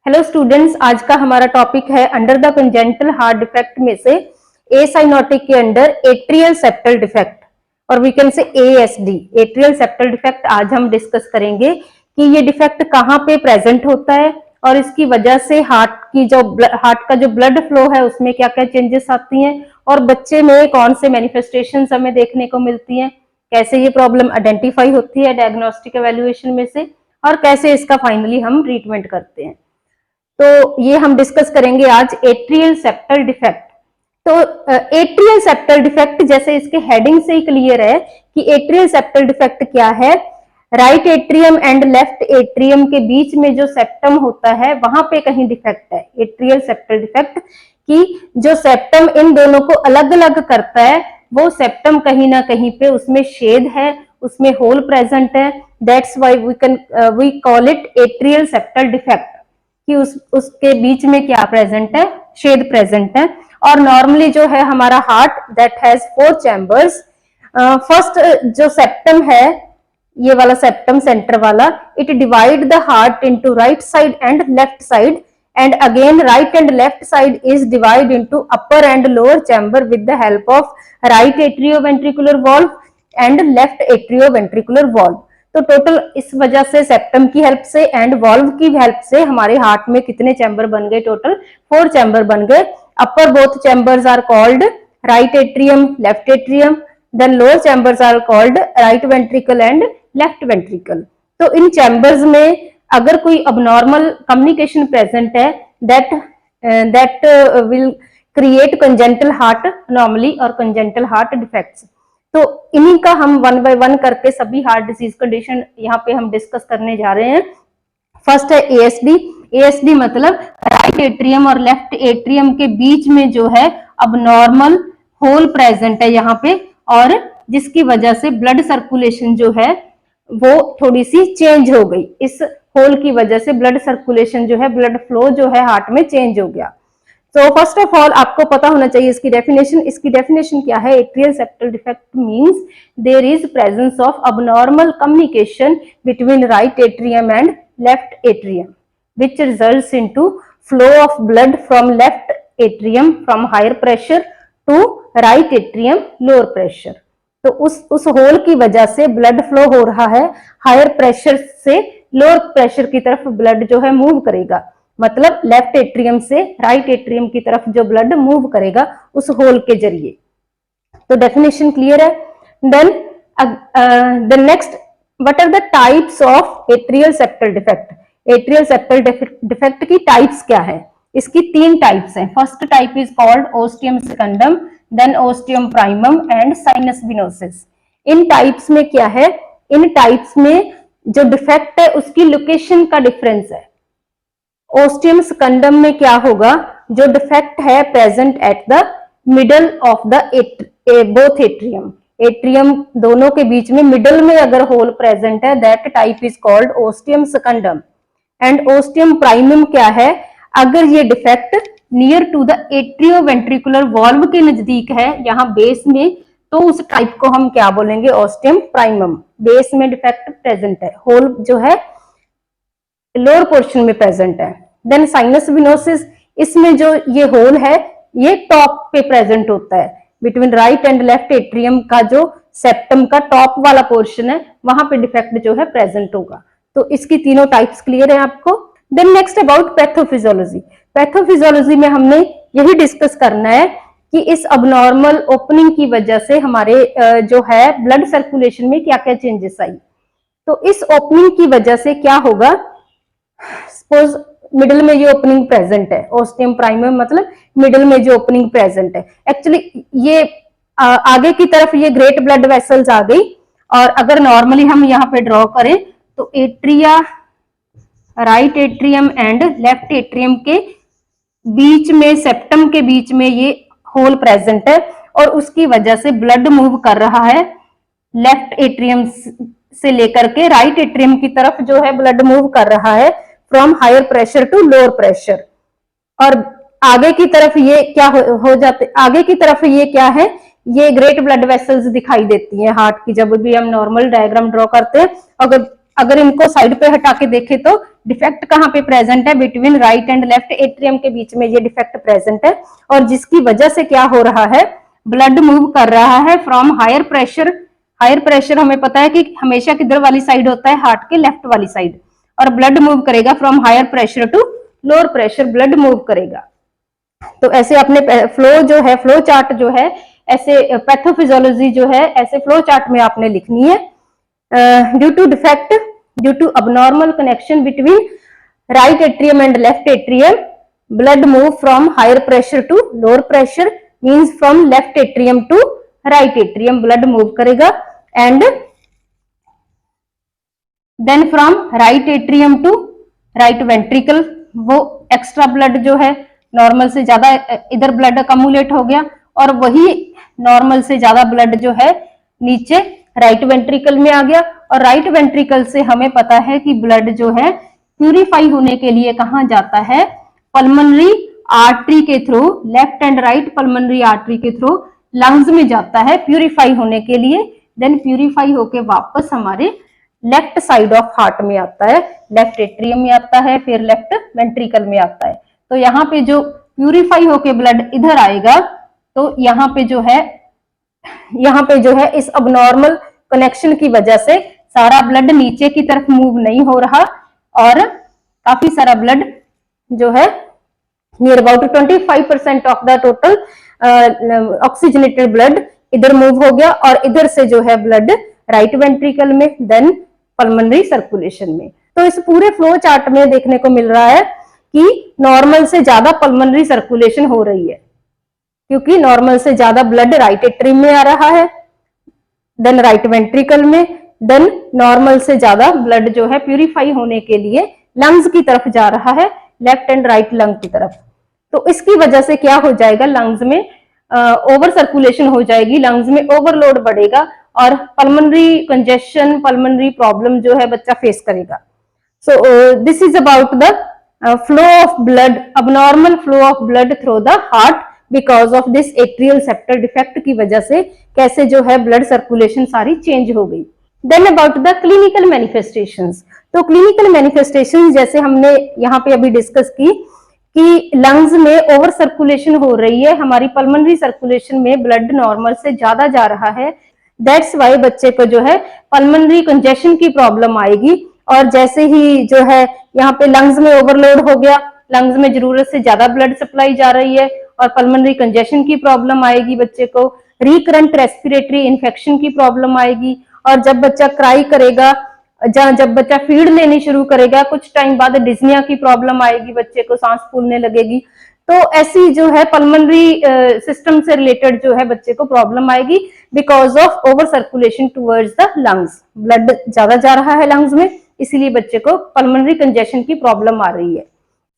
Hello students, आज का हमारा टॉपिक है under the congenital heart defect में से ए साइनोटिक के अंडर एट्रियल सेप्टल डिफेक्ट और we can say ASD atrial septal defect. आज हम डिस्कस करेंगे कि ये डिफेक्ट कहाँ पे प्रेजेंट होता है और इसकी वजह से हार्ट का जो ब्लड फ्लो है उसमें क्या क्या चेंजेस आती हैं और बच्चे में कौन से मैनिफेस्टेशंस हमें देखने को मिलती हैं, कैसे ये प्रॉब्लम आइडेंटिफाई होती है डायग्नोस्टिक एवेल्युएशन में से और कैसे इसका फाइनली हम ट्रीटमेंट करते हैं। तो ये हम डिस्कस करेंगे आज एट्रियल सेप्टल डिफेक्ट। तो एट्रियल सेप्टल डिफेक्ट जैसे इसके हेडिंग से ही क्लियर है कि एट्रियल सेप्टल डिफेक्ट क्या है। Right atrium and left atrium के बीच में जो सेप्टम होता है वहां पे कहीं डिफेक्ट है। एट्रियल सेप्टल डिफेक्ट की जो सेप्टम इन दोनों को अलग अलग करता है वो सेप्टम कहीं ना कहीं पे उसमें शेड है, उसमें होल प्रेजेंट है। That's why we call it atrial septal defect कि उसके बीच में क्या प्रेजेंट है, शेड प्रेजेंट है। और नॉर्मली जो है हमारा heart that has 4 chambers. First जो सेप्टम है, ये वाला सेप्टम सेंटर वाला, it divide the heart into right side and left side and again right and left side is divide into upper and lower chamber with the help of right atrioventricular valve and left atrioventricular valve. तो total इस वजह से septum की help से and valve की help से हमारे heart में कितने चैम्बर बन गए? टोटल 4 चैम्बर बन गए। Upper both chambers are called right atrium, left atrium, then lower chambers are called right ventricle and left ventricle. तो इन चैम्बर्स में अगर कोई अबनॉर्मल कम्युनिकेशन प्रेजेंट है that will create congenital heart anomaly or congenital heart defects. तो इन्हीं का हम 1 बाय 1 करके सभी हार्ट डिजीज कंडीशन यहाँ पे हम डिस्कस करने जा रहे हैं। फर्स्ट है एएसडी। एएसडी मतलब राइट एट्रियम और लेफ्ट एट्रियम के बीच में जो है अबनॉर्मल होल प्रेजेंट है यहाँ पे और जिसकी वजह से ब्लड सर्कुलेशन जो है वो थोड़ी सी चेंज हो गई। इस होल की वजह से ब्लड सर्कुलेशन जो है, ब्लड फ्लो जो है हार्ट में चेंज हो गया। तो फर्स्ट ऑफ ऑल आपको पता होना चाहिए इसकी डेफिनेशन। इसकी डेफिनेशन क्या है? Atrial septal defect means there is presence of abnormal communication between right atrium and left atrium which results into flow of blood from left atrium from higher pressure to right atrium lower pressure. तो उस whole की वजह से blood flow हो रहा है, higher pressure से lower pressure की तरफ ब्लड जो है मूव करेगा, मतलब लेफ्ट एट्रियम से राइट एट्रियम की तरफ जो ब्लड मूव करेगा उस होल के जरिए। तो डेफिनेशन क्लियर है। Then next, what are the types of atrial septal defect? Atrial septal defect की टाइप्स क्या है? इसकी 3 टाइप्स हैं। First type is called ostium secundum, then ostium primum and sinus venosus. इन टाइप्स में क्या है? इन टाइप्स में जो डिफेक्ट है उसकी लोकेशन का डिफरेंस है। ओस्टियम सेकंडम में क्या होगा? जो डिफेक्ट है present at the middle of the both atrium, atrium दोनों के बीच में मिडल में अगर होल प्रेजेंट है that type is called ostium secundum. And ostium primum क्या है? अगर ये defect near to the atrioventricular valve के नजदीक है, यहाँ बेस में, तो उस टाइप को हम क्या बोलेंगे? Ostium primum. बेस में डिफेक्ट प्रेजेंट है, होल जो है लोअर पोर्शन में प्रेजेंट है। देन साइनस विनोसिस, इसमें जो ये होल है ये टॉप पे प्रेजेंट होता है। Between right and left atrium का जो सेप्टम का टॉप वाला पोर्शन है वहां पे डिफेक्ट जो है प्रेजेंट होगा। तो इसकी तीनों टाइप्स क्लियर है आपको। Then next about pathophysiology. Pathophysiology में हमने यही डिस्कस करना है कि इस अबनॉर्मल ओपनिंग की वजह से हमारे जो है ब्लड सर्कुलेशन में क्या क्या चेंजेस आई। तो इस ओपनिंग की वजह से क्या होगा? सपोज मिडिल में ये ओपनिंग प्रेजेंट है, ओस्टियम प्राइमम मतलब मिडिल में जो ओपनिंग प्रेजेंट है, एक्चुअली ये आगे की तरफ ये ग्रेट ब्लड वेसल्स आ गई। और अगर नॉर्मली हम यहाँ पे ड्रॉ करें तो atria, right atrium and left atrium के बीच में, सेप्टम के बीच में ये होल प्रेजेंट है और उसकी वजह से ब्लड मूव कर रहा है लेफ्ट एट्रियम से लेकर के राइट एट्रियम की तरफ जो है ब्लड मूव कर रहा है from higher pressure to lower pressure. और आगे की तरफ ये क्या हो जाते? आगे की तरफ ये क्या है? ये ग्रेट ब्लड वेसल्स दिखाई देती हैं हार्ट की। जब भी हम नॉर्मल डायग्राम ड्रॉ करते हैं, अगर अगर इनको साइड पे हटा के देखें तो डिफेक्ट कहाँ पे प्रेजेंट है, between right and left atrium के बीच में ये डिफेक्ट प्रेजेंट है, और जिसकी वजह से क्या हो रहा है, ब्लड मूव कर रहा है from higher pressure. Higher pressure हमें पता है कि हमेशा किधर वाली साइड होता है, हार्ट के लेफ्ट वाली साइड, और ब्लड मूव करेगा from higher pressure to lower pressure, blood move करेगा। तो ऐसे अपने फ्लो जो है, फ्लो चार्ट जो है, ऐसे पैथोफिजियोलॉजी जो है ऐसे फ्लो चार्ट में आपने लिखनी है। Due to defect, due to abnormal connection between right atrium and left atrium, blood move from higher pressure to lower pressure, means from left atrium to right atrium blood move करेगा, and then from right atrium to right ventricle, वो extra blood जो है normal से ज्यादा इधर blood अकमुलेट हो गया, और वही नॉर्मल से ज्यादा ब्लड जो है नीचे राइट वेंट्रिकल में आ गया, और राइट वेंट्रिकल से हमें पता है कि ब्लड जो है प्यूरिफाई होने के लिए कहाँ जाता है, पल्मोनरी आर्टरी के through, left and right pulmonary artery के थ्रू लंग्स में जाता है प्यूरिफाई होने के लिए, देन प्यूरिफाई होके वापस हमारे लेफ्ट साइड ऑफ हार्ट में आता है, लेफ्ट एट्रियम में आता है, फिर लेफ्ट वेंट्रिकल में आता है। तो यहाँ पे जो प्यूरिफाई होके ब्लड इधर आएगा, तो यहाँ पे जो है इस अबनॉर्मल कनेक्शन की वजह से सारा ब्लड नीचे की तरफ मूव नहीं हो रहा, और काफी सारा ब्लड जो है near about 25% of the total oxygenated blood इधर मूव हो गया, और इधर से जो है ब्लड राइट वेंट्रिकल में, देन पल्मोनरी सर्कुलेशन में। तो इस पूरे फ्लो चार्ट में देखने को मिल रहा है कि नॉर्मल से ज्यादा पल्मोनरी सर्कुलेशन हो रही है, क्योंकि नॉर्मल से ज्यादा ब्लड राइट एट्रियम में आ रहा है, देन राइट वेंट्रिकल में, देन नॉर्मल से ज्यादा ब्लड जो है प्यूरिफाई होने के लिए लंग्स की तरफ जा रहा है, लेफ्ट एंड राइट लंग की तरफ। तो इसकी वजह से क्या हो जाएगा, लंग्स में ओवर सर्कुलेशन हो जाएगी, लंग्स में ओवरलोड बढ़ेगा, और पल्मोनरी कंजेशन, पल्मोनरी प्रॉब्लम जो है बच्चा फेस करेगा। So this is about the flow of blood, abnormal flow of blood through the heart because of this atrial septal defect की वजह से कैसे जो है ब्लड सर्कुलेशन सारी चेंज हो गई। Then about the clinical manifestations, तो क्लिनिकल मैनिफेस्टेशंस जैसे हमने यहाँ पे अभी डिस्कस की कि लंग्स में ओवर सर्कुलेशन हो रही है, हमारी पल्मोनरी सर्कुलेशन में ब्लड नॉर्मल से ज्यादा जा रहा है, दैट्स वाई बच्चे को जो है पल्मोनरी कंजेशन की प्रॉब्लम आएगी। और जैसे ही जो है यहाँ पे लंग्स में ओवरलोड हो गया, लंग्स में जरूरत से ज्यादा ब्लड सप्लाई जा रही है, और पल्मोनरी कंजेशन की प्रॉब्लम आएगी, बच्चे को रिकरेंट रेस्पिरेटरी इन्फेक्शन की प्रॉब्लम आएगी, और जब बच्चा क्राई करेगा, जब बच्चा फीड लेनी शुरू करेगा, कुछ टाइम बाद डिस्निया की प्रॉब्लम आएगी, बच्चे को सांस फूलने लगेगी। तो ऐसी जो है पल्मोनरी सिस्टम से रिलेटेड जो है बच्चे को प्रॉब्लम आएगी because of over circulation towards the lungs, blood ज्यादा जा रहा है लंग्स में, इसीलिए बच्चे को पल्मोनरी कंजेशन की प्रॉब्लम आ रही है।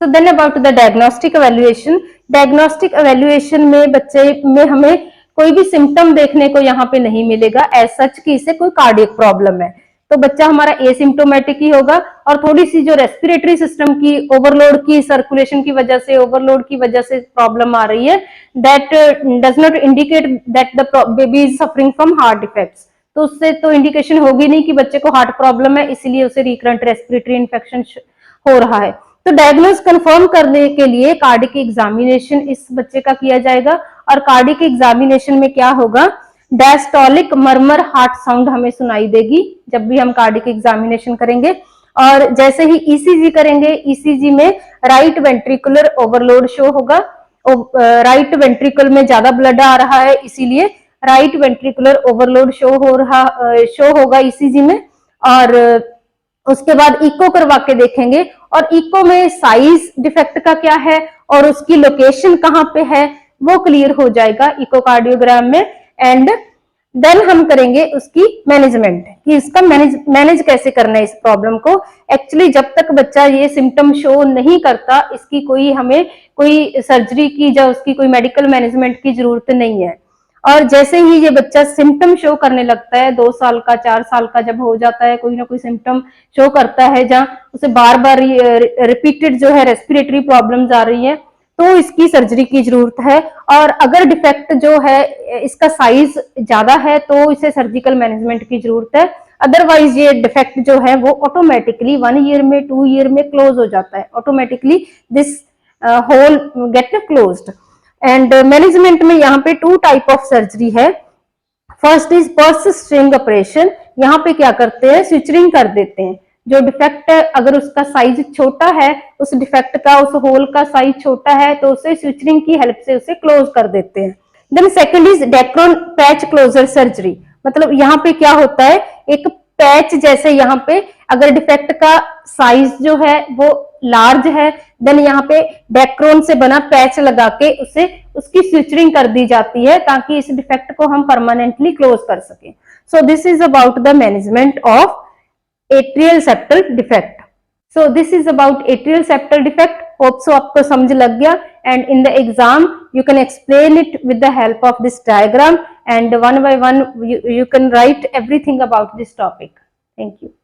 तो then about the diagnostic evaluation, diagnostic evaluation में बच्चे में हमें कोई भी सिम्टम देखने को यहाँ पे नहीं मिलेगा एज सच कि इसे कोई कार्डियक प्रॉब्लम है, तो बच्चा हमारा एसिम्प्टोमेटिक ही होगा, और थोड़ी सी जो रेस्पिरेटरी सिस्टम की ओवरलोड की सर्कुलेशन की वजह से, ओवरलोड की वजह से प्रॉब्लम आ रही है, that does not indicate that the baby is suffering from heart defects. तो उससे तो इंडिकेशन होगी नहीं कि बच्चे को हार्ट प्रॉब्लम है, इसीलिए उसे रिकरेंट रेस्पिरेटरी इन्फेक्शन हो रहा है। तो डायग्नोज कंफर्म करने के लिए कार्डियक एग्जामिनेशन इस बच्चे का किया जाएगा, और कार्डियक एग्जामिनेशन में क्या होगा, डायस्टोलिक मर्मर हार्ट साउंड हमें सुनाई देगी जब भी हम कार्डियक एग्जामिनेशन करेंगे। और जैसे ही ईसीजी करेंगे, ईसीजी में राइट वेंट्रिकुलर ओवरलोड शो होगा, राइट वेंट्रिकल में ज्यादा ब्लड आ रहा है, इसीलिए राइट वेंट्रिकुलर ओवरलोड शो होगा ईसीजी में। और उसके बाद इको करवा के देखेंगे, और इको में साइज डिफेक्ट का क्या है और उसकी लोकेशन कहाँ पे है वो क्लियर हो जाएगा इकोकार्डियोग्राम में। एंड देन हम करेंगे उसकी मैनेजमेंट कि इसका मैनेज कैसे करना है इस प्रॉब्लम को। एक्चुअली जब तक बच्चा ये सिम्टम शो नहीं करता, इसकी हमें कोई सर्जरी की या उसकी कोई मेडिकल मैनेजमेंट की जरूरत नहीं है। और जैसे ही ये बच्चा सिम्टम शो करने लगता है, 2 साल का 4 साल का जब हो जाता है, कोई ना कोई सिम्टम शो करता है जहाँ उसे बार बार रिपीटेड जो है रेस्पिरेटरी प्रॉब्लम्स आ रही है, तो इसकी सर्जरी की जरूरत है। और अगर डिफेक्ट जो है इसका साइज ज्यादा है तो इसे सर्जिकल मैनेजमेंट की जरूरत है। अदरवाइज ये डिफेक्ट जो है वो ऑटोमेटिकली 1 ईयर में 2 ईयर में क्लोज हो जाता है, automatically this hole get closed. And management में यहाँ पे 2 टाइप ऑफ सर्जरी है। First is purse string operation. यहाँ पे क्या करते हैं, स्यूचरिंग कर देते हैं। जो डिफेक्ट है अगर उसका साइज छोटा है, उस डिफेक्ट का उस होल का साइज छोटा है, तो उसे स्यूचरिंग की हेल्प से उसे क्लोज कर देते हैं। Then second is Dacron patch closure surgery. मतलब यहाँ पे क्या होता है, एक पैच जैसे यहाँ पे अगर डिफेक्ट का साइज जो है वो लार्ज है, देन यहाँ पे डेक्रोन से बना पैच लगा के उसे उसकी स्यूचरिंग कर दी जाती है ताकि इस डिफेक्ट को हम परमानेंटली क्लोज कर सकें। So this is about the management of atrial septal defect. So this is about atrial septal defect. Hope so आपको समझ लग गया। And in the exam you can explain it with the help of this diagram, and one by one you can write everything about this topic. Thank you.